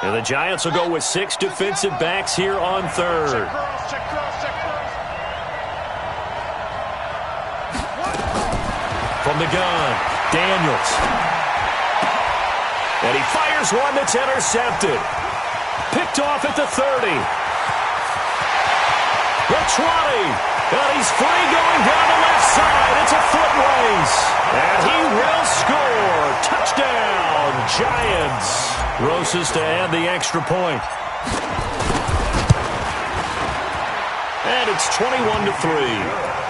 And the Giants will go with 6 defensive backs here on third. From the gun, Daniels. And he fires one that's intercepted. Picked off at the 30. The 20. And he's free going down the left side. It's a foot race. And he will score. Touchdown, Giants. Roses to add the extra point. And it's 21-3.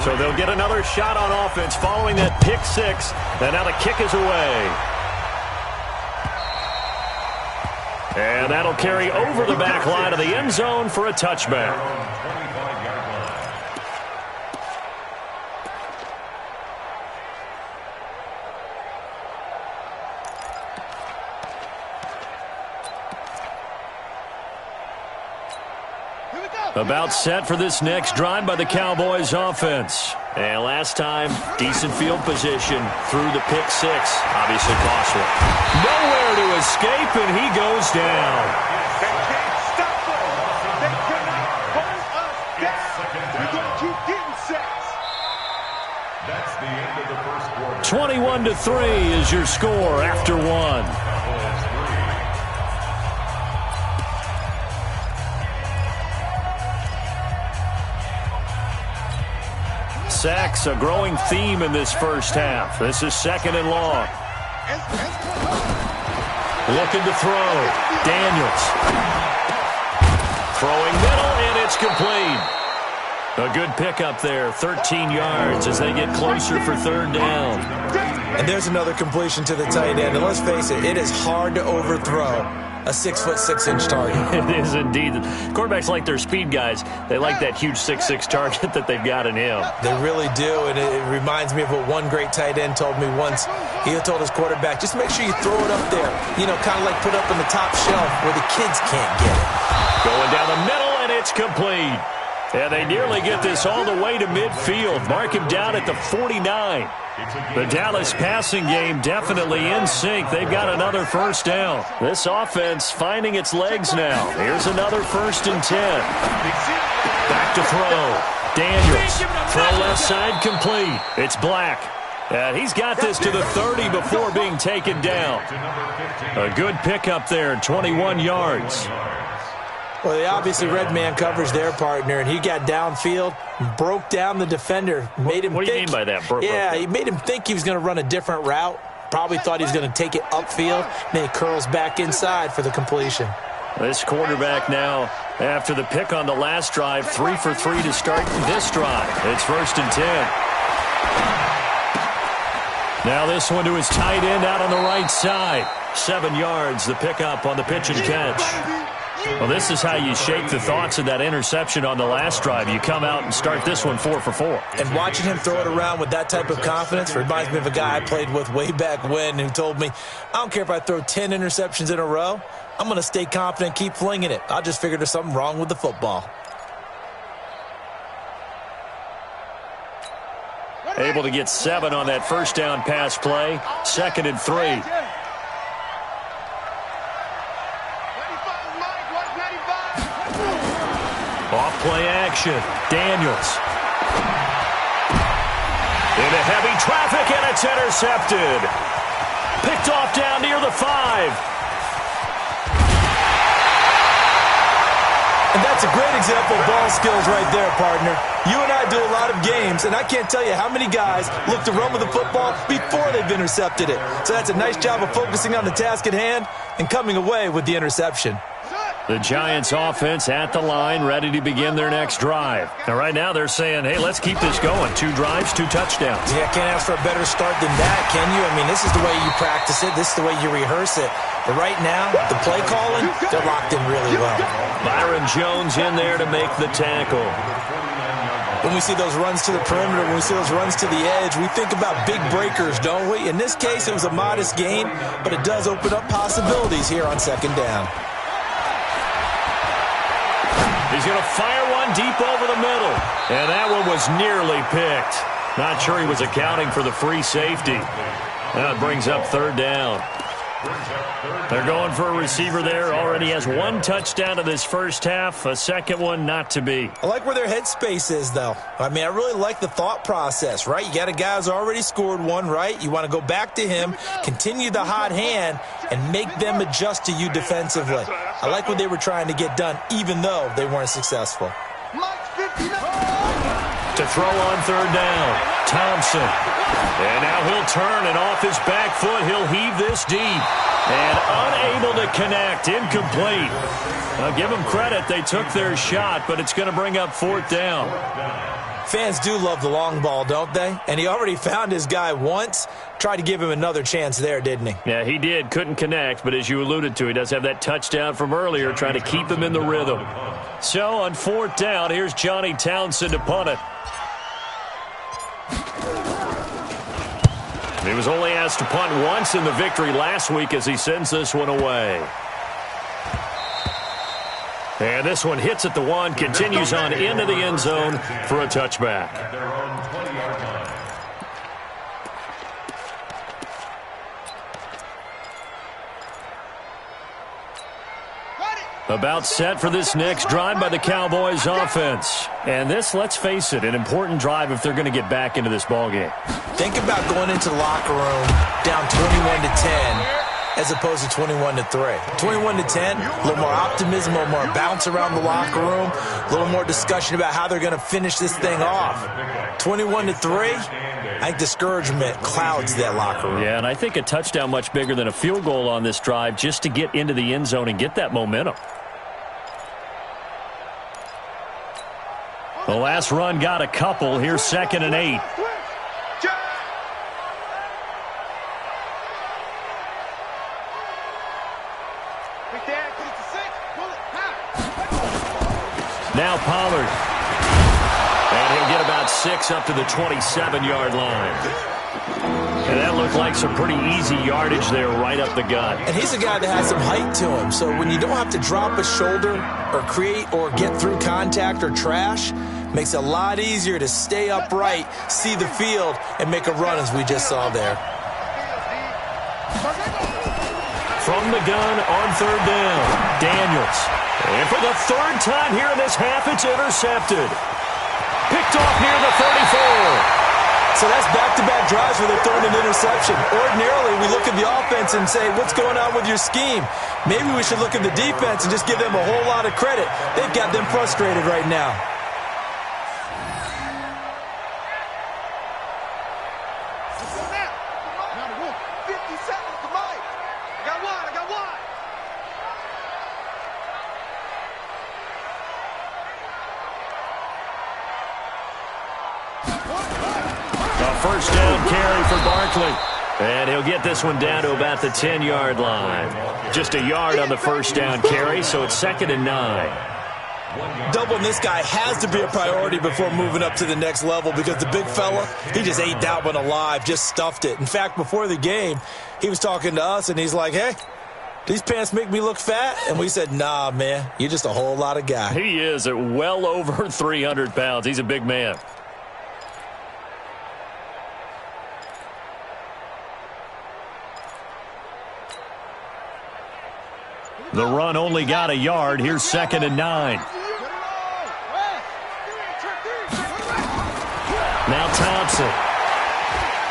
So they'll get another shot on offense following that pick six. And now the kick is away. And that'll carry over the back line of the end zone for a touchback. About set for this next drive by the Cowboys offense. And last time, decent field position through the pick six. Obviously costly. Nowhere to escape, and he goes down. They can't stop us. They cannot hold us down. We're going to keep getting sacks. That's the end of the first quarter. 21-3 is your score after one. Sacks, a growing theme in this first half. This is second and long. Looking to throw. Daniels. Throwing middle, and it's complete. A good pickup there, 13 yards as they get closer for third down. And there's another completion to the tight end. And let's face it, it is hard to overthrow a 6'6" target. It is indeed. Quarterbacks like their speed guys. They like that huge 6'6" target that they've got in him. They really do, and it reminds me of what one great tight end told me once. He told his quarterback, just make sure you throw it up there. You know, kind of like put up on the top shelf where the kids can't get it. Going down the middle, and it's complete. And they nearly get this all the way to midfield. Mark him down at the 49. The Dallas passing game definitely in sync. They've got another first down. This offense finding its legs now. Here's another 1st and 10. Back to throw. Daniels. Throw left side complete. It's Black. And he's got this to the 30 before being taken down. A good pickup there, 21 yards. Well, they obviously red man coverage their partner, and he got downfield, broke down the defender, made him What do you mean by that? He made him think he was going to run a different route. Probably thought he was going to take it upfield. Then he curls back inside for the completion. This quarterback now, after the pick on the last drive, 3 for 3 to start this drive. It's 1st and 10. Now this one to his tight end out on the right side. 7 yards, the pickup on the pitch and catch. Well, this is how you shake the thoughts of that interception on the last drive. You come out and start this one 4 for 4. And watching him throw it around with that type of confidence reminds me of a guy I played with way back when who told me, I don't care if I throw 10 interceptions in a row. I'm going to stay confident, keep flinging it. I just figured there's something wrong with the football. Able to get 7 on that first down pass play. 2nd and 3. Off play action. Daniels. Into heavy traffic, and it's intercepted. Picked off down near the 5. And that's a great example of ball skills right there, partner. You and I do a lot of games, and I can't tell you how many guys look to run with the football before they've intercepted it. So that's a nice job of focusing on the task at hand and coming away with the interception. The Giants offense at the line, ready to begin their next drive. Now, right now they're saying, hey, let's keep this going. 2 drives, 2 touchdowns. Yeah, can't ask for a better start than that, can you? I mean, this is the way you practice it. This is the way you rehearse it. But right now, the play calling, they're locked in really well. Byron Jones in there to make the tackle. When we see those runs to the perimeter, when we see those runs to the edge, we think about big breakers, don't we? In this case, it was a modest gain, but it does open up possibilities here on 2nd down. He's going to fire one deep over the middle. And that one was nearly picked. Not sure he was accounting for the free safety. That brings up third down. They're going for a receiver there. Already has one touchdown in this first half. A second one not to be. I like where their headspace is, though. I mean, I really like the thought process, right? You got a guy who's already scored one, right? You want to go back to him, continue the hot hand, and make them adjust to you defensively. I like what they were trying to get done, even though they weren't successful. To throw on third down, Thompson. And now he'll turn, and off his back foot, he'll heave this deep. And unable to connect, incomplete. I'll give them credit, they took their shot, but it's going to bring up fourth down. Fans do love the long ball, don't they? And he already found his guy once. Tried to give him another chance there, didn't he? Yeah, he did. Couldn't connect, but as you alluded to, he does have that touchdown from earlier, trying to keep him in the rhythm. So on fourth down, here's Johnny Townsend to punt it. He was only asked to punt once in the victory last week as he sends this one away. And this one hits at the one, continues on into the end zone for a touchback. About set for this next drive by the Cowboys offense. And this, let's face it, an important drive if they're going to get back into this ballgame. Think about going into the locker room down 21-10 as opposed to 21-3. 21-10, a little more optimism, a little more bounce around the locker room, a little more discussion about how they're going to finish this thing off. 21-3, I think discouragement clouds that locker room. Yeah, and I think a touchdown much bigger than a field goal on this drive just to get into the end zone and get that momentum. The last run got a couple. Here's 2nd and 8. Now Pollard. And he'll get about 6 up to the 27-yard line. And that looked like some pretty easy yardage there right up the gut. And he's a guy that has some height to him, so when you don't have to drop a shoulder or create or get through contact or trash, makes it a lot easier to stay upright, see the field, and make a run as we just saw there. From the gun on third down, Daniels. And for the third time here in this half, it's intercepted. Picked off near the 34. So that's back-to-back drives where they're throwing an interception. Ordinarily, we look at the offense and say, what's going on with your scheme? Maybe we should look at the defense and just give them a whole lot of credit. They've got them frustrated right now. First down carry for Barkley. And he'll get this one down to about the 10-yard line. Just a yard on the first down carry, so it's 2nd and 9. Doubling this guy has to be a priority before moving up to the next level because the big fella, he just ate that one alive, just stuffed it. In fact, before the game, he was talking to us, and he's like, hey, these pants make me look fat? And we said, nah, man, you're just a whole lot of guy. He is at well over 300 pounds. He's a big man. The run only got a yard. Here's 2nd and 9. Now Thompson.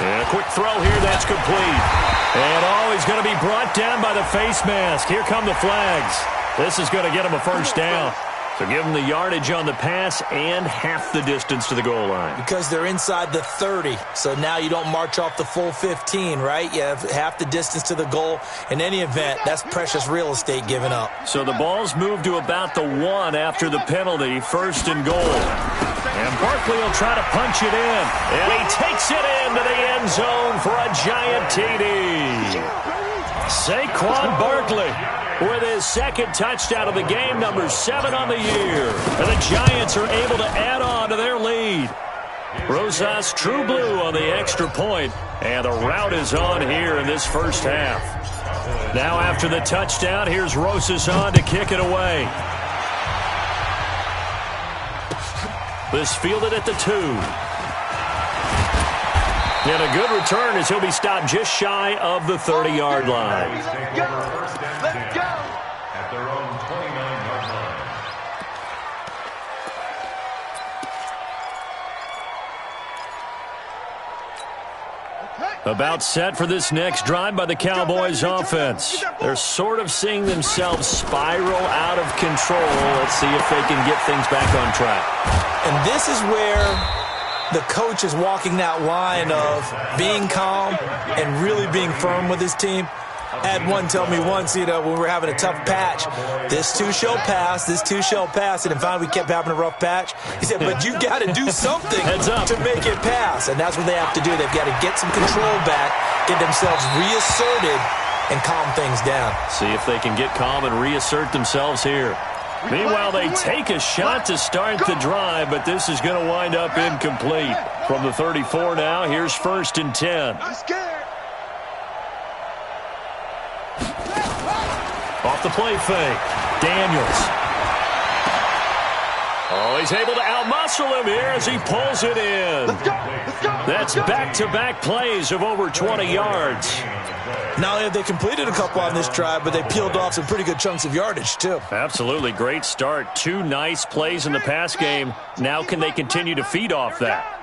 And a quick throw here. That's complete. And he's going to be brought down by the face mask. Here come the flags. This is going to get him a first down. So give them the yardage on the pass and half the distance to the goal line. Because they're inside the 30. So now you don't march off the full 15, right? You have half the distance to the goal. In any event, that's precious real estate given up. So the ball's moved to about the 1 after the penalty, 1st and goal. And Barkley will try to punch it in. And he takes it into the end zone for a giant TD. Saquon Barkley with his 2nd touchdown of the game, number 7 on the year. And the Giants are able to add on to their lead. Rosas True Blue on the extra point, and the rout is on here in this first half. Now after the touchdown, here's Rosas on to kick it away. This fielded at the 2. And a good return as he'll be stopped just shy of the 30-yard line. Let's go. At their own 29-yard line. About set for this next drive by the Cowboys offense. They're sort of seeing themselves spiral out of control. Let's see if they can get things back on track. And this is where the coach is walking that line of being calm and really being firm with his team. I had one tell me once, when we were having a tough patch, this too shall pass, this too shall pass. And finally we kept having a rough patch. He said, but you got to do something to make it pass. And that's what they have to do. They've got to get some control back, get themselves reasserted, and calm things down. See if they can get calm and reassert themselves here. Meanwhile, they take a shot to start the drive, but this is going to wind up incomplete. From the 34 now, here's 1st and 10. Off the play fake. Daniels. Oh, he's able to outmuscle him here as he pulls it in. That's back-to-back plays of over 20 yards. Not only have they completed a couple on this drive, but they peeled off some pretty good chunks of yardage, too. Absolutely. Great start. 2 nice plays in the pass game. Now can they continue to feed off that?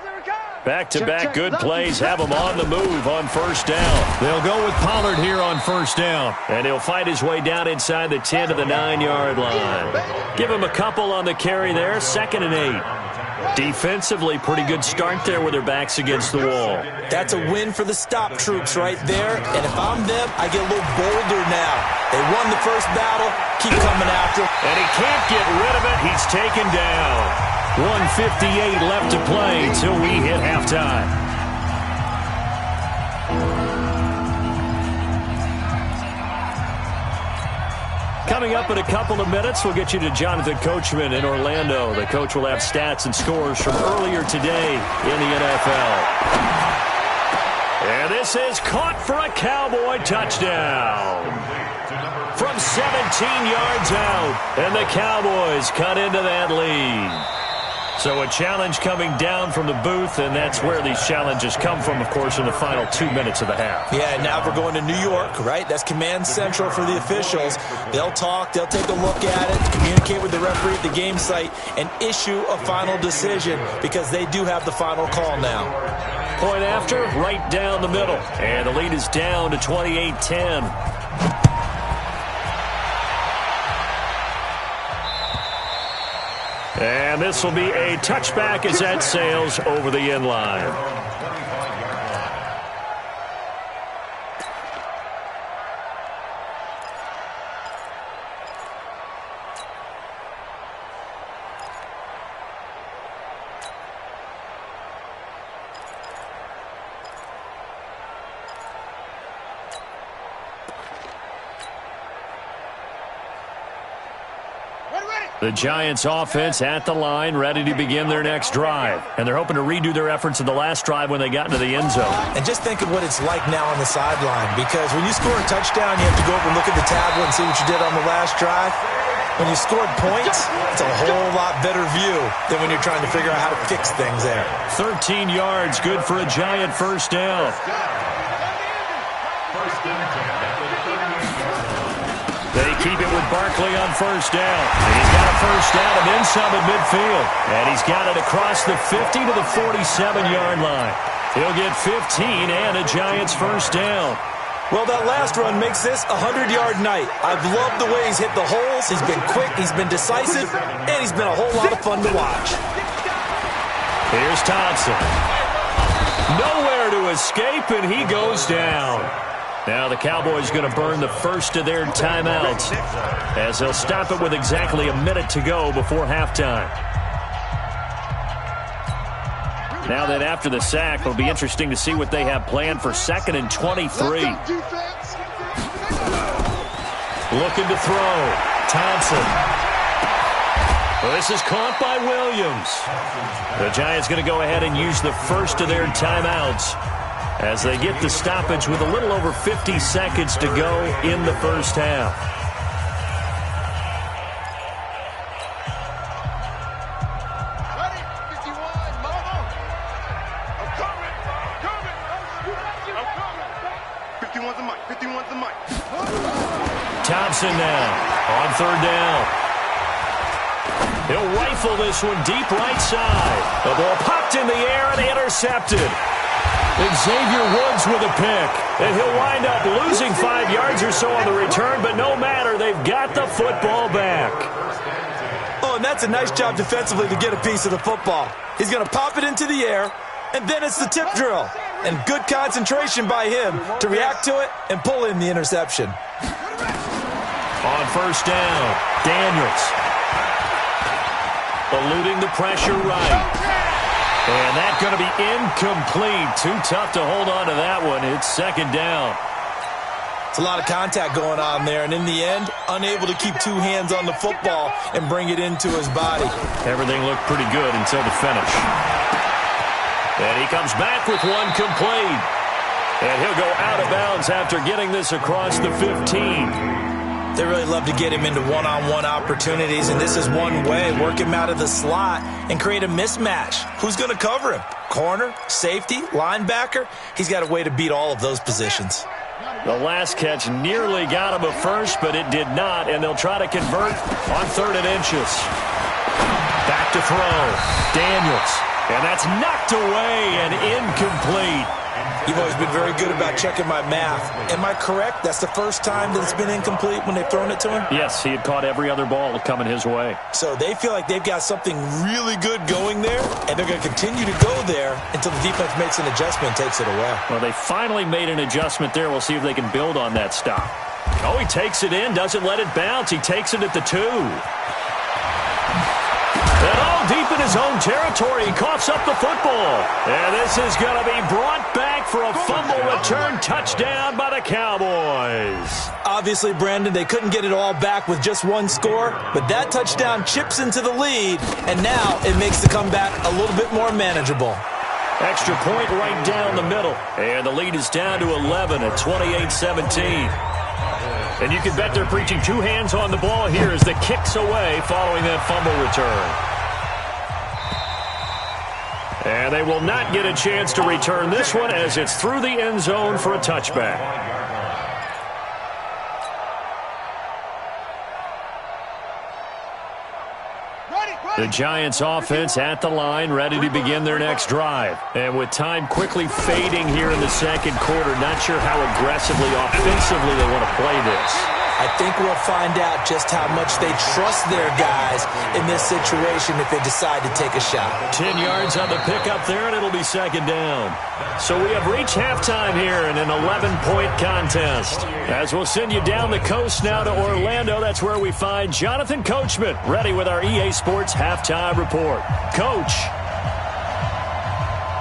Back-to-back good plays have him on the move on 1st down. They'll go with Pollard here on 1st down. And he'll fight his way down inside the 10 to the 9-yard line. Give him a couple on the carry there. 2nd and 8. Defensively, pretty good start there with their backs against the wall. That's a win for the stop troops right there. And if I'm them, I get a little bolder now. They won the first battle. Keep coming after. And he can't get rid of it. He's taken down. 1:58 left to play till we hit halftime. Coming up in a couple of minutes, we'll get you to Jonathan Coachman in Orlando. The coach will have stats and scores from earlier today in the NFL. And this is caught for a Cowboy touchdown. From 17 yards out, and the Cowboys cut into that lead. So a challenge coming down from the booth, and that's where these challenges come from, of course, in the final 2 minutes of the half. Yeah, now we're going to New York, right? That's command central for the officials. They'll talk, they'll take a look at it, communicate with the referee at the game site, and issue a final decision because they do have the final call now. Point after, right down the middle. And the lead is down to 28-10. And this will be a touchback as that sails over the end line. The Giants offense at the line, ready to begin their next drive. And they're hoping to redo their efforts in the last drive when they got into the end zone. And just think of what it's like now on the sideline, because when you score a touchdown, you have to go over and look at the tablet and see what you did on the last drive. When you scored points, it's a whole lot better view than when you're trying to figure out how to fix things there. 13 yards, good for a Giant 1st down. They keep it with Barkley on 1st down. He's got a 1st down and then some at midfield. And he's got it across the 50 to the 47-yard line. He'll get 15 and a Giants 1st down. Well, that last run makes this a 100-yard night. I've loved the way he's hit the holes. He's been quick, he's been decisive, and he's been a whole lot of fun to watch. Here's Thompson. Nowhere to escape, and he goes down. Now the Cowboys going to burn the first of their timeouts as they'll stop it with exactly a minute to go before halftime. Now that after the sack, it'll be interesting to see what they have planned for 2nd and 23. Looking to throw. Thompson. Well, this is caught by Williams. The Giants going to go ahead and use the first of their timeouts as they get the stoppage with a little over 50 seconds to go in the first half. Robinson now on third down. He'll rifle this one deep right side. The ball popped in the air and intercepted. Xavier Woods with a pick. And he'll wind up losing 5 yards or so on the return, but no matter, they've got the football back. Oh, and that's a nice job defensively to get a piece of the football. He's going to pop it into the air, and then it's the tip drill. And good concentration by him to react to it and pull in the interception. On first down, Daniels. Eluding the pressure right. And that's going to be incomplete. Too tough to hold on to that one. It's second down. It's a lot of contact going on there, and in the end, unable to keep two hands on the football and bring it into his body. Everything looked pretty good until the finish. And he comes back with one complete. And he'll go out of bounds after getting this across the 15. They really love to get him into one-on-one opportunities, and this is one way. Work him out of the slot and create a mismatch. Who's going to cover him? Corner, safety, linebacker? He's got a way to beat all of those positions. The last catch nearly got him a first, but it did not, and they'll try to convert on 3rd and inches. Back to throw. Daniels. And that's knocked away and incomplete. You've always been very good about checking my math. Am I correct? That's the first time that it's been incomplete when they've thrown it to him? Yes, he had caught every other ball coming his way. So they feel like they've got something really good going there, and they're going to continue to go there until the defense makes an adjustment and takes it away. Well, they finally made an adjustment there. We'll see if they can build on that stop. Oh, he takes it in, doesn't let it bounce. He takes it at the 2. And all deep in his own territory, he coughs up the football. And this is going to be brought back for a fumble return touchdown by the Cowboys. Obviously, Brandon, they couldn't get it all back with just one score, but that touchdown chips into the lead, and now it makes the comeback a little bit more manageable. Extra point right down the middle. And the lead is down to 11 at 28-17. And you can bet they're preaching two hands on the ball here as the kick's away following that fumble return. And they will not get a chance to return this one as it's through the end zone for a touchback. The Giants offense at the line, ready to begin their next drive. And with time quickly fading here in the second quarter, not sure how aggressively, offensively they want to play this. I think we'll find out just how much they trust their guys in this situation if they decide to take a shot. 10 yards on the pickup there, and it'll be second down. So we have reached halftime here in an 11-point contest. As we'll send you down the coast now to Orlando, that's where we find Jonathan Coachman, ready with our EA Sports halftime report. Coach.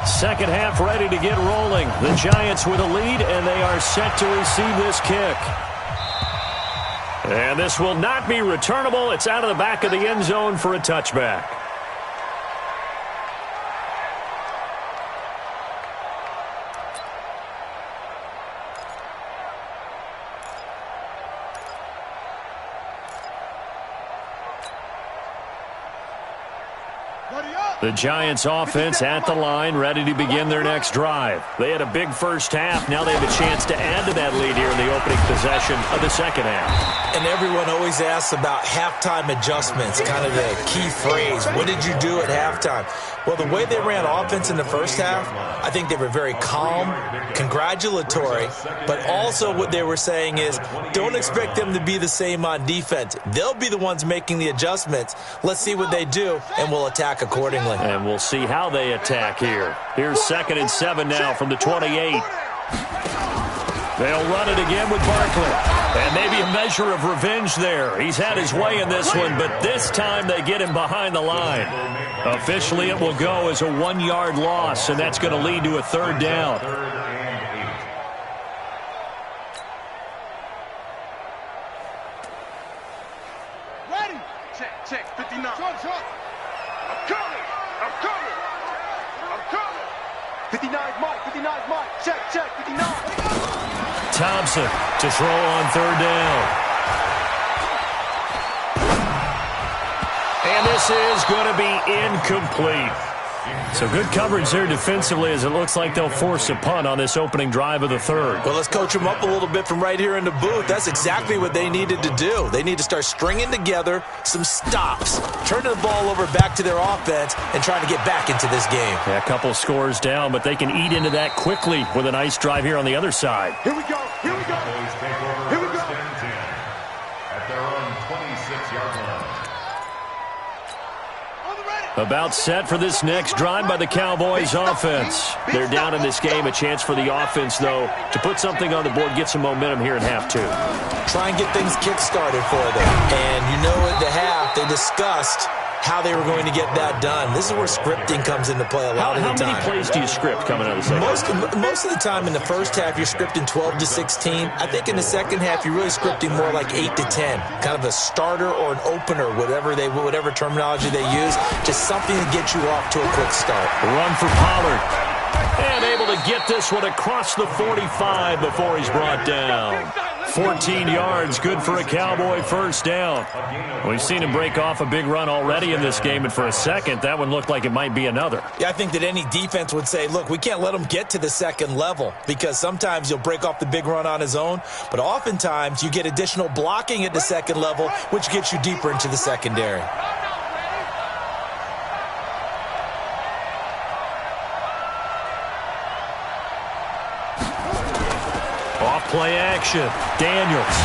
Second half ready to get rolling. The Giants with a lead, and they are set to receive this kick. And this will not be returnable. It's out of the back of the end zone for a touchback. The Giants offense at the line, ready to begin their next drive. They had a big first half. Now they have a chance to add to that lead here in the opening possession of the second half. And everyone always asks about halftime adjustments, kind of the key phrase. What did you do at halftime? Well, the way they ran offense in the first half, I think they were very calm, congratulatory, but also what they were saying is don't expect them to be the same on defense. They'll be the ones making the adjustments. Let's see what they do, and we'll attack accordingly. And we'll see how they attack here. Here's 2nd and 7 now from the 28. They'll run it again with Barkley. And maybe a measure of revenge there. He's had his way in this one, but this time they get him behind the line. Officially, it will go as a 1-yard loss, and that's going to lead to a third down. Ready? Check, 59. Short. I'm coming. 59's Mike. Check, 59. Thompson to throw on third down. And this is going to be incomplete. So good coverage there defensively as it looks like they'll force a punt on this opening drive of the third. Well, let's coach them up a little bit from right here in the booth. That's exactly what they needed to do. They need to start stringing together some stops, turning the ball over back to their offense, and trying to get back into this game. Yeah, a couple scores down, but they can eat into that quickly with a nice drive here on the other side. Here we go. Here we go. Here we go. At their own 26-yard line. About set for this next drive by the Cowboys offense. They're down in this game. A chance for the offense, though, to put something on the board, get some momentum here in half two. Try and get things kick-started for them. And you know at the half, they discussed how they were going to get that done. This is where scripting comes into play a lot of the time. How many plays do you script coming out of the second? Most of the time in the first half, you're scripting 12 to 16. I think in the second half, you're really scripting more like 8 to 10. Kind of a starter or an opener, whatever terminology they use. Just something to get you off to a quick start. Run for Pollard. And able to get this one across the 45 before he's brought down. 14 yards, good for a Cowboy first down. We've seen him break off a big run already in this game, and for a second, that one looked like it might be another. Yeah, I think that any defense would say, look, we can't let him get to the second level because sometimes you'll break off the big run on his own, but oftentimes you get additional blocking at the second level, which gets you deeper into the secondary. Play action. Daniels.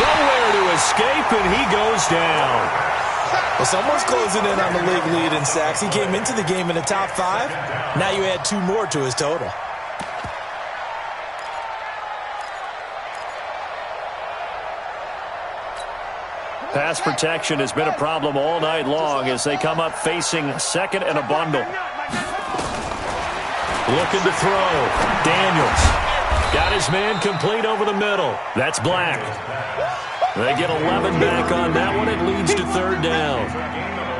Nowhere to escape, and he goes down. Well, someone's closing in on the league lead in sacks. He came into the game in the top 5. Now you add 2 more to his total. Pass protection has been a problem all night long as they come up facing second and a bundle. Looking to throw. Daniels. Got his man complete over the middle. That's Black. They get 11 back on that one. It leads to third down.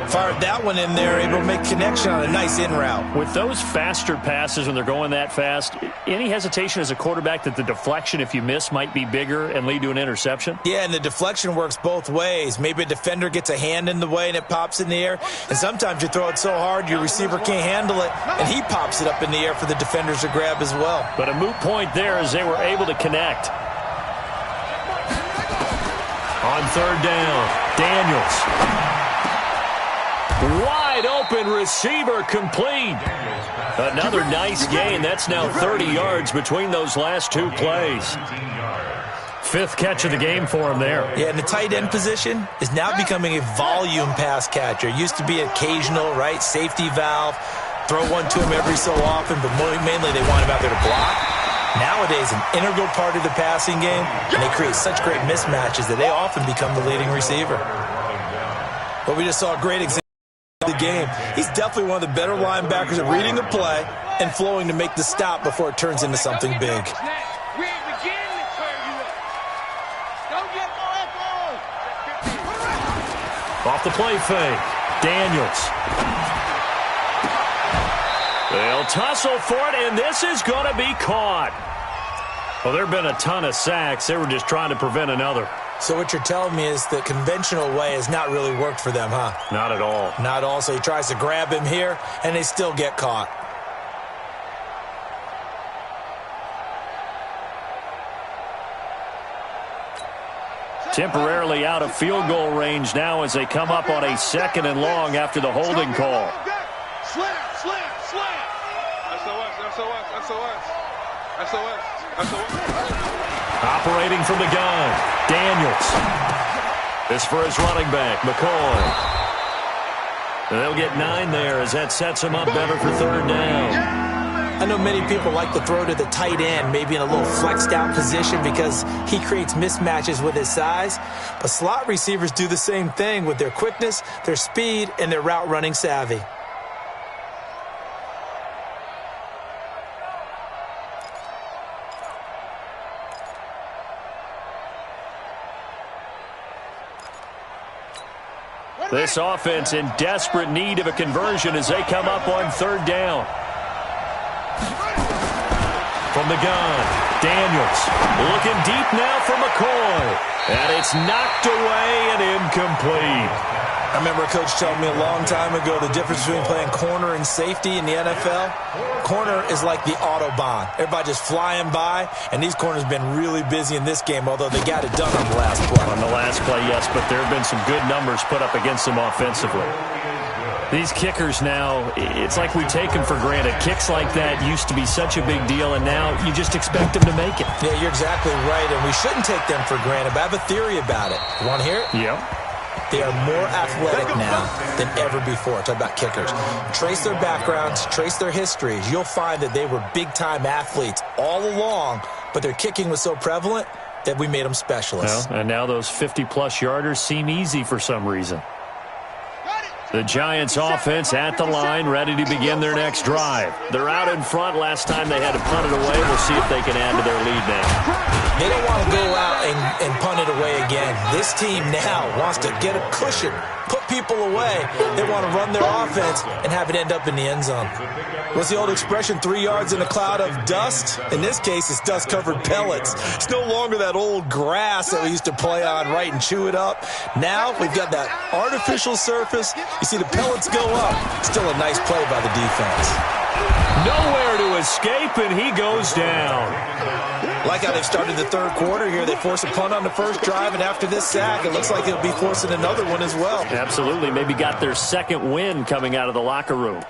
Fired that one in there, able to make connection on a nice in route. With those faster passes when they're going that fast, any hesitation as a quarterback that the deflection, if you miss, might be bigger and lead to an interception? Yeah, and the deflection works both ways. Maybe a defender gets a hand in the way and it pops in the air. And sometimes you throw it so hard your receiver can't handle it, and he pops it up in the air for the defenders to grab as well. But a moot point there as they were able to connect. On third down, Daniels. Wide open receiver complete. Another nice gain. That's now 30 yards between those last 2 plays. 5th catch of the game for him there. Yeah, and the tight end position is now becoming a volume pass catcher. Used to be occasional, right? Safety valve. Throw one to him every so often, but mainly they want him out there to block. Nowadays, an integral part of the passing game, and they create such great mismatches that they often become the leading receiver. But we just saw a great example of the game. He's definitely one of the better linebackers at reading the play and flowing to make the stop before it turns into something big. Off the play fake. Daniels. They'll tussle for it, and this is going to be caught. Well, there have been a ton of sacks. They were just trying to prevent another. So what you're telling me is the conventional way has not really worked for them, huh? Not at all. Not at all. So he tries to grab him here, and they still get caught. Temporarily out of field goal range now as they come up on a 2nd and long after the holding call. Slam. SOS. Operating from the gun, Daniels. This for his running back, McCoy. They'll get 9 there as that sets him up better for third down. I know many people like to throw to the tight end, maybe in a little flexed out position because he creates mismatches with his size. But slot receivers do the same thing with their quickness, their speed, and their route running savvy. This offense in desperate need of a conversion as they come up on third down. From the gun, Daniels looking deep now for McCoy. And it's knocked away and incomplete. I remember a coach telling me a long time ago the difference between playing corner and safety in the NFL. Corner is like the Autobahn. Everybody just flying by, and these corners have been really busy in this game, although they got it done on the last play. On the last play, yes, but there have been some good numbers put up against them offensively. These kickers now, it's like we take them for granted. Kicks like that used to be such a big deal, and now you just expect them to make it. Yeah, you're exactly right, and we shouldn't take them for granted, but I have a theory about it. You want to hear it? Yep. They are more athletic now than ever before. Talk about kickers. Trace their backgrounds, trace their histories. You'll find that they were big-time athletes all along, but their kicking was so prevalent that we made them specialists. Well, and now those 50-plus yarders seem easy for some reason. The Giants offense at the line, ready to begin their next drive. They're out in front. Last time they had to punt it away. We'll see if they can add to their lead now. They don't want to go out and punt it away again. This team now wants to get a cushion, put people away. They want to run their offense and have it end up in the end zone. What's the old expression, 3 yards in a cloud of dust? In this case, it's dust-covered pellets. It's no longer that old grass that we used to play on, right, and chew it up. Now we've got that artificial surface. You see the pellets go up. Still a nice play by the defense. Nowhere to escape, and he goes down. Like how they've started the third quarter here. They force a punt on the first drive, and after this sack, it looks like they'll be forcing another one as well. Absolutely. Maybe got their second win coming out of the locker room.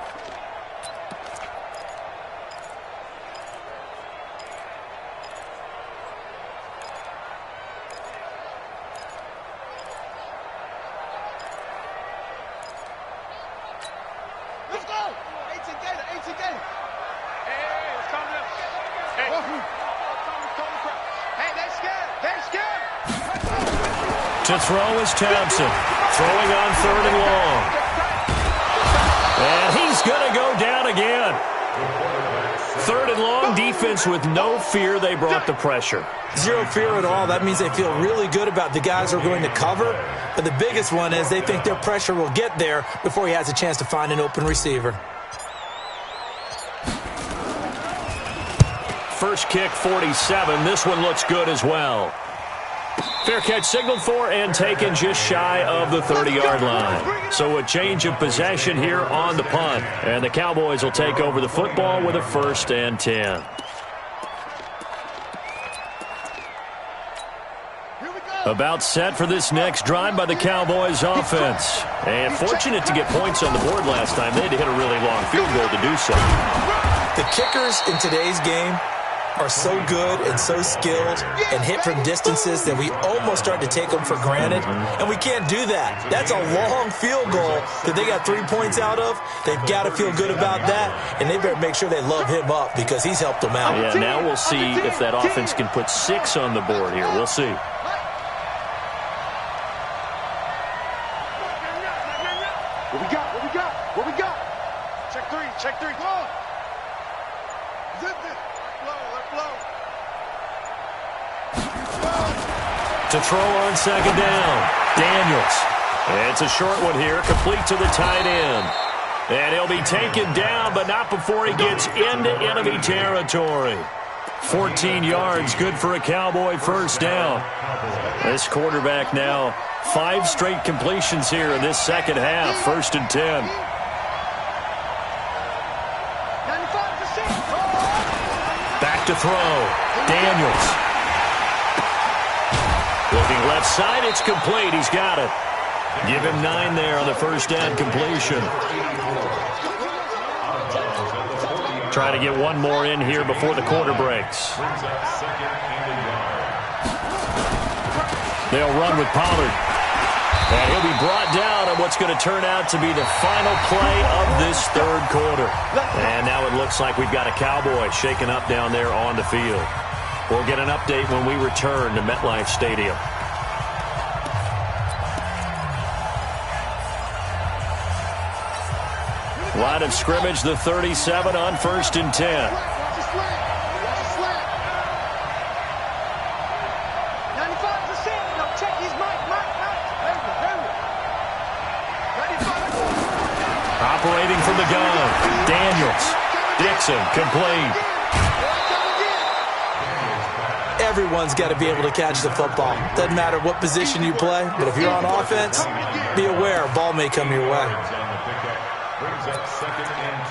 To throw is Thompson. Throwing on 3rd and long. And he's going to go down again. 3rd and long, defense with no fear. They brought the pressure. Zero fear at all. That means they feel really good about the guys who are going to cover. But the biggest one is they think their pressure will get there before he has a chance to find an open receiver. First kick, 47. This one looks good as well. Fair catch signaled for and taken just shy of the 30-yard line. So a change of possession here on the punt. And the Cowboys will take over the football with a 1st and 10. About set for this next drive by the Cowboys offense. And fortunate to get points on the board last time. They had to hit a really long field goal to do so. The kickers in today's game are so good and so skilled and hit from distances that we almost start to take them for granted. And we can't do that. That's a long field goal that they got 3 points out of. They've got to feel good about that, and they better make sure they love him up because he's helped them out. Yeah, now we'll see if that offense can put 6 on the board here. We'll see. What we got? What we got? What we got? Check 3. Check 3. Go on. Zip it. To throw on 2nd down, Daniels. It's a short one here, complete to the tight end. And he'll be taken down, but not before he gets into enemy territory. 14 yards, good for a Cowboy 1st down. This quarterback now, 5 straight completions here in this second half, 1st and 10. Back to throw, Daniels. Looking left side, it's complete. He's got it. Give him 9 there on the 1st down completion. Try to get one more in here before the quarter breaks. They'll run with Pollard. And he'll be brought down on what's going to turn out to be the final play of this 3rd quarter. And now it looks like we've got a Cowboy shaken up down there on the field. We'll get an update when we return to MetLife Stadium. Line of scrimmage, the 37 on 1st and 10. Operating from the gun, Daniels. Dixon, complete. Everyone's got to be able to catch the football. Doesn't matter what position you play, but if you're on offense, be aware a ball may come your way. Brings up 2nd and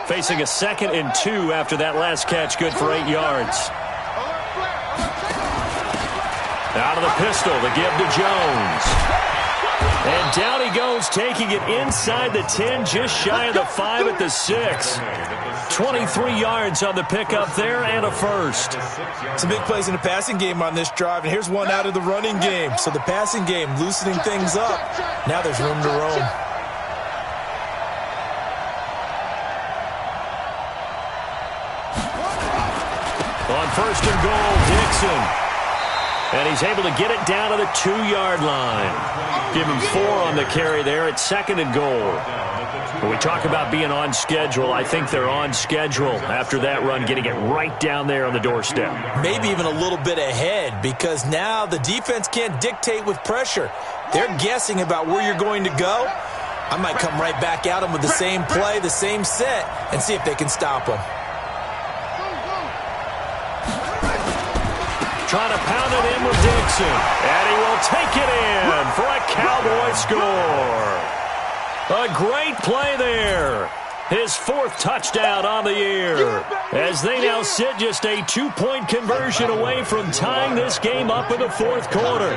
2. Facing a 2nd and 2 after that last catch, good for 8 yards. Out of the pistol, the give to Jones. And down he goes, taking it inside the 10, just shy of the 5 at the 6. 23 yards on the pickup there and a first. Some big plays in the passing game on this drive, and here's one out of the running game. So the passing game loosening things up. Now there's room to roam. On 1st and goal, Dixon. And he's able to get it down to the 2-yard line. Give him 4 on the carry there at 2nd and goal. When we talk about being on schedule, I think they're on schedule after that run, getting it right down there on the doorstep. Maybe even a little bit ahead, because now the defense can't dictate with pressure. They're guessing about where you're going to go. I might come right back at them with the same play, the same set, and see if they can stop them. Trying to pound it in with Dixon. And he will take it in for a Cowboy score. A great play there. His 4th touchdown on the year. As they now sit just a 2-point conversion away from tying this game up in the 4th quarter.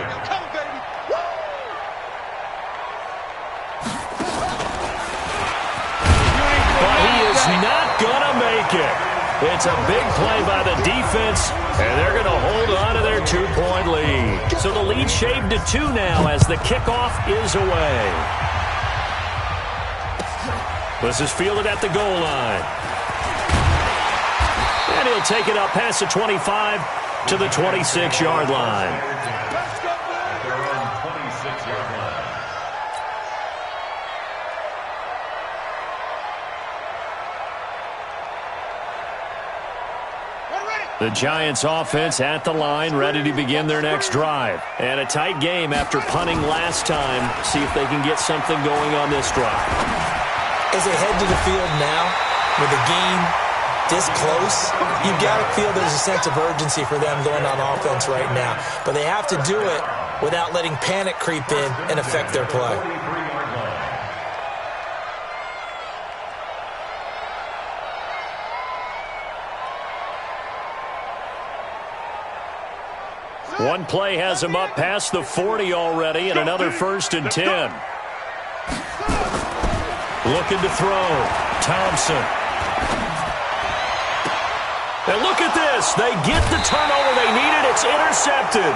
But he is not going to make it. It's a big play by the defense, and they're going to hold on to their 2-point lead. So the lead shaved to 2 now as the kickoff is away. This is fielded at the goal line. And he'll take it up past the 25 to the 26-yard line. They're on 26-yard line. The Giants offense at the line, ready to begin their next drive. And a tight game after punting last time. See if they can get something going on this drive. As they head to the field now, with the game this close, you've got to feel there's a sense of urgency for them going on offense right now. But they have to do it without letting panic creep in and affect their play. One play has him up past the 40 already, and another 1st and 10. Looking to throw. Thompson. And look at this. They get the turnover they needed. It's intercepted.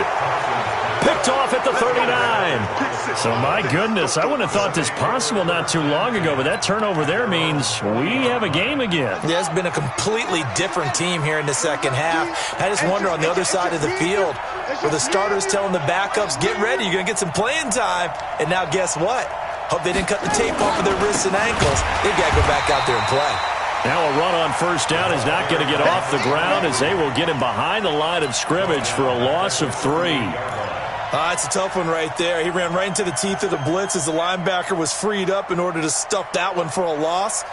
Picked off at the 39. So, my goodness, I wouldn't have thought this possible not too long ago, but that turnover there means we have a game again. Yeah, it's been a completely different team here in the second half. I just wonder on the other side of the field, where the starters telling the backups, get ready, you're going to get some playing time. And now guess what? Hope they didn't cut the tape off of their wrists and ankles. They've got to go back out there and play. Now a run on 1st down is not going to get off the ground as they will get him behind the line of scrimmage for a loss of 3. It's a tough one right there. He ran right into the teeth of the blitz as the linebacker was freed up in order to stuff that one for a loss.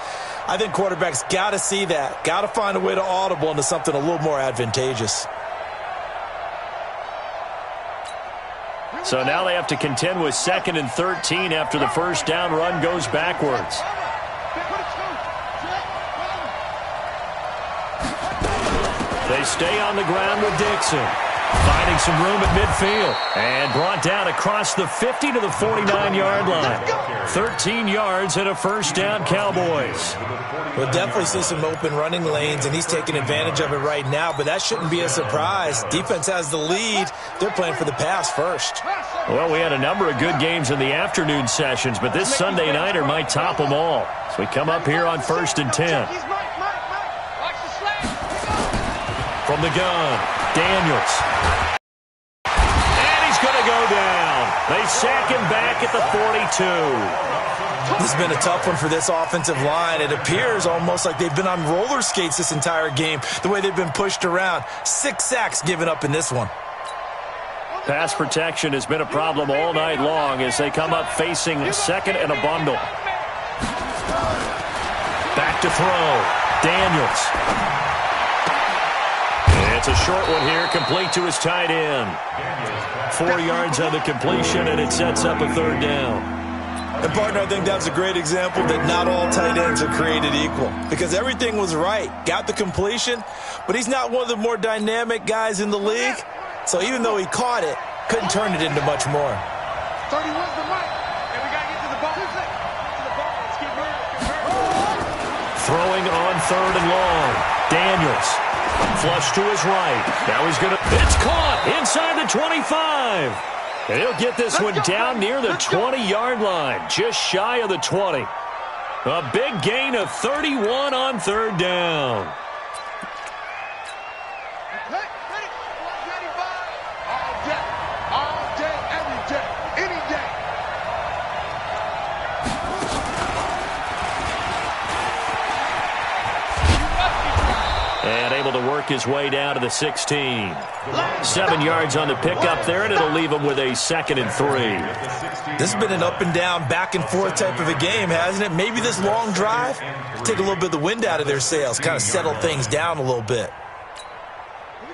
I think quarterbacks got to see that. Got to find a way to audible into something a little more advantageous. So now they have to contend with 2nd and 13 after the 1st down run goes backwards. They stay on the ground with Dixon. Finding some room at midfield. And brought down across the 50 to the 49-yard line. 13 yards and a 1st down, Cowboys. We'll definitely see some open running lanes, and he's taking advantage of it right now, but that shouldn't be a surprise. Defense has the lead. They're playing for the pass first. Well, we had a number of good games in the afternoon sessions, but this Sunday nighter might top them all. So we come up here on 1st and 10. From the gun, Daniels. And he's going to go down. They sack him back at the 42. This has been a tough one for this offensive line. It appears almost like they've been on roller skates this entire game, the way they've been pushed around. 6 sacks given up in this one. pass protection has been a problem all night long as they come up facing second and a bundle. Back to throw. Daniels. It's a short one here, complete to his tight end. 4 yards on the completion, and it sets up a third down. And, partner, I think that's a great example that not all tight ends are created equal because everything was right. Got the completion, but he's not one of the more dynamic guys in the league. So even though he caught it, couldn't turn it into much more. 31's the mic, and we got to get to the ball. Let's keep moving. Throwing on third and long. Daniels. Flush to his right. Now he's going to... It's caught inside the 25. And he'll get this one down near the 20-yard line, just shy of the 20. A big gain of 31 on third down. All day, every day, any day. And able to work his way down to the 16. 7 yards on the pickup there, and it'll leave him with a 2nd and 3. This has been an up-and-down, back-and-forth type of a game, hasn't it? Maybe this long drive, take a little bit of the wind out of their sails, kind of settle things down a little bit.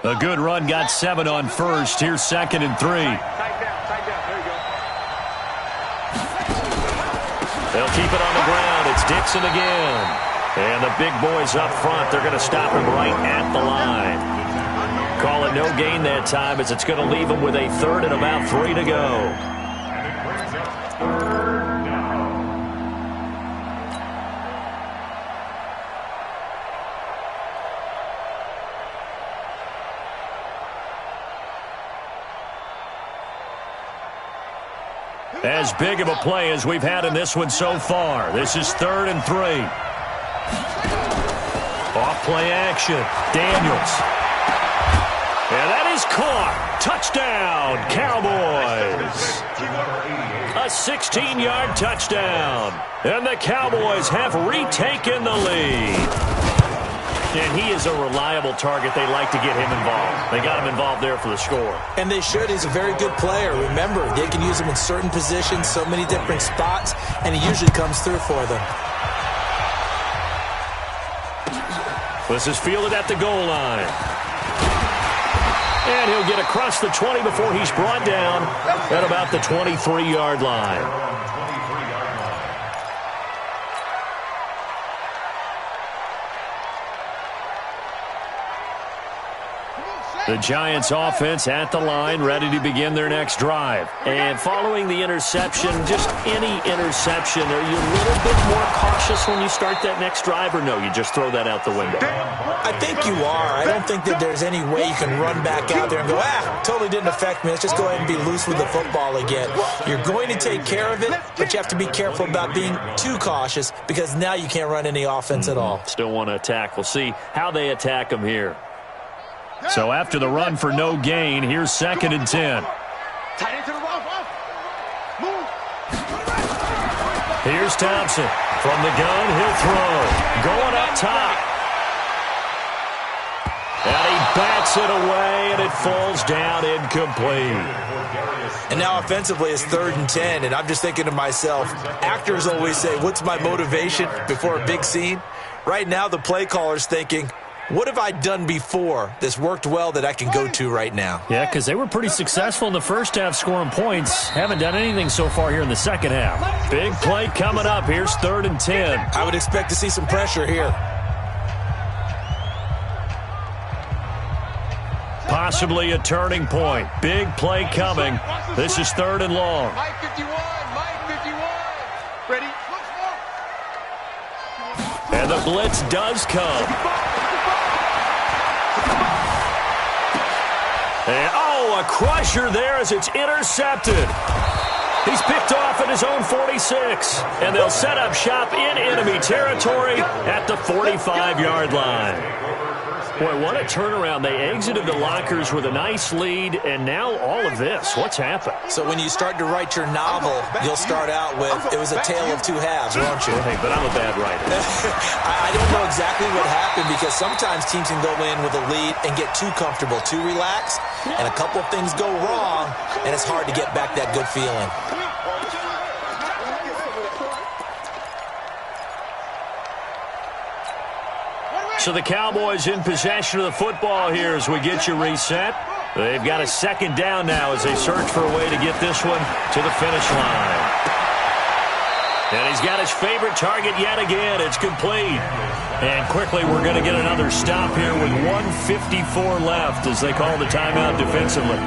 A good run, got 7 on first. Here's 2nd and 3. Tight down. There you go. They'll keep it on the ground. It's Dixon again. And the big boys up front, they're going to stop him right at the line. Call it no gain that time as it's going to leave him with a 3rd and about 3 to go. As big of a play as we've had in this one so far. This is 3rd and 3. Off play action. Daniels. And that is caught. Touchdown, Cowboys. A 16-yard touchdown. And the Cowboys have retaken the lead. And he is a reliable target. They like to get him involved. They got him involved there for the score. And they should. He's a very good player. Remember, they can use him in certain positions, so many different spots, and he usually comes through for them. This is fielded at the goal line. And he'll get across the 20 before he's brought down at about the 23-yard line. The Giants offense at the line, ready to begin their next drive. And following the interception, just any interception, are you a little bit more cautious when you start that next drive, or no, you just throw that out the window? I think you are. I don't think that there's any way you can run back out there and go, totally didn't affect me. Let's just go ahead and be loose with the football again. You're going to take care of it, but you have to be careful about being too cautious because now you can't run any offense at all. Still want to attack. We'll see how they attack them here. So after the run for no gain, here's 2nd and 10. Tight into the rough. Move. Here's Thompson. From the gun, he'll throw. Going up top. And he bats it away, and it falls down incomplete. And now offensively it's 3rd and 10, and I'm just thinking to myself, actors always say, what's my motivation before a big scene? Right now the play caller's thinking, what have I done before that's worked well that I can go to right now? Yeah, because they were pretty successful in the first half scoring points. Haven't done anything so far here in the second half. Big play coming up. Here's 3rd and 10. I would expect to see some pressure here. Possibly a turning point. Big play coming. This is 3rd and long. Mike 51. Ready? And the blitz does come. And, a crusher there as it's intercepted. He's picked off at his own 46. And they'll set up shop in enemy territory at the 45-yard line. Boy, what a turnaround. They exited the lockers with a nice lead, and now all of this. What's happened? So when you start to write your novel, you'll start out with, it was a tale of two halves, won't you? Hey, but I'm a bad writer. I don't know exactly what happened because sometimes teams can go in with a lead and get too comfortable, too relaxed, and a couple of things go wrong, and it's hard to get back that good feeling. So the Cowboys in possession of the football here as we get you reset. They've got a second down now as they search for a way to get this one to the finish line. And he's got his favorite target yet again. It's complete. And quickly we're going to get another stop here with 1:54 left as they call the timeout defensively.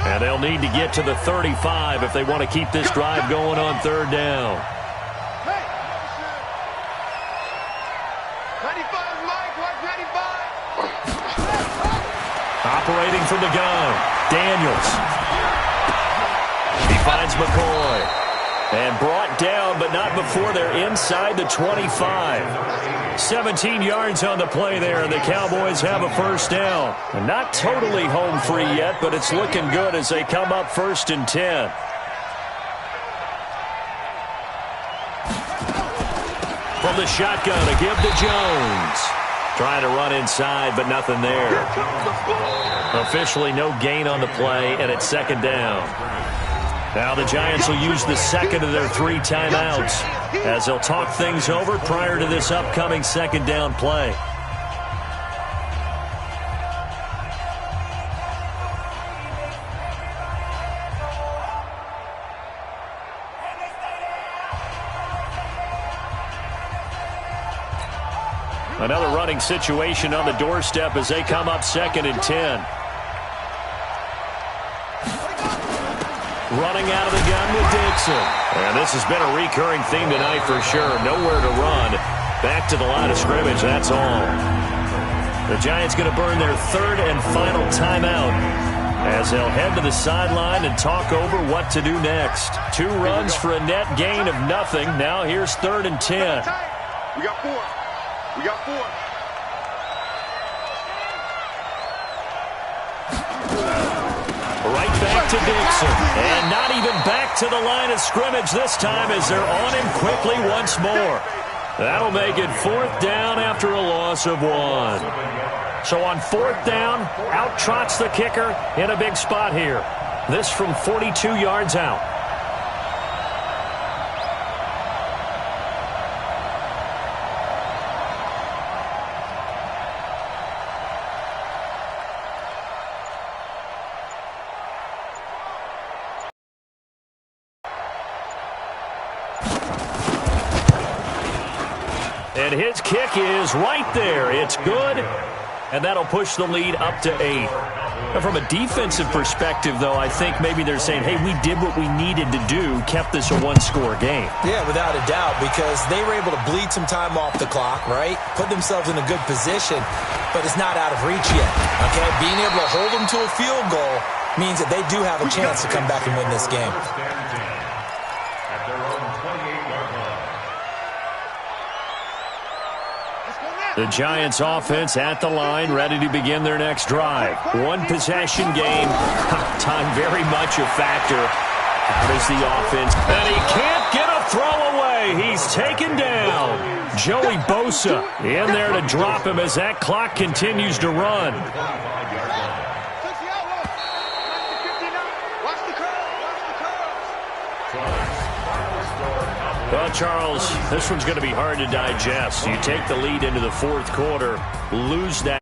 And they'll need to get to the 35 if they want to keep this drive going on third down. 95, Mike, watch 95. Operating from the gun, Daniels. He finds McCoy. And brought down, but not before they're inside the 25. 17 yards on the play there, and the Cowboys have a first down. And not totally home free yet, but it's looking good as they come up 1st and 10. From the shotgun, a give to Jones. Trying to run inside, but nothing there. Officially no gain on the play, and it's second down. Now the Giants will use the second of their 3 timeouts as they'll talk things over prior to this upcoming second down play. Another running situation on the doorstep as they come up 2nd and 10. Running out of the gun with Dixon. And this has been a recurring theme tonight for sure. Nowhere to run. Back to the line of scrimmage, that's all. The Giants going to burn their 3rd and final timeout as they'll head to the sideline and talk over what to do next. 2 runs for a net gain of nothing. Now here's 3rd and 10. We got 4. We got 4. Right back to Dixon. And not even back to the line of scrimmage this time as they're on him quickly once more. That'll make it 4th down after a loss of 1. So on 4th down, out trots the kicker in a big spot here. This from 42 yards out. And his kick is right there. It's good, and that'll push the lead up to 8. And from a defensive perspective, though, I think maybe they're saying, hey, we did what we needed to do, kept this a 1-score game. Yeah, without a doubt, because they were able to bleed some time off the clock, right? Put themselves in a good position, but it's not out of reach yet, okay? Being able to hold them to a field goal means that they do have a chance to come back and win this game. The Giants offense at the line, ready to begin their next drive. 1 possession game. Time very much a factor. How does the offense? And he can't get a throw away. He's taken down. Joey Bosa in there to drop him as that clock continues to run. Well, Charles, this one's going to be hard to digest. You take the lead into the 4th quarter, lose that.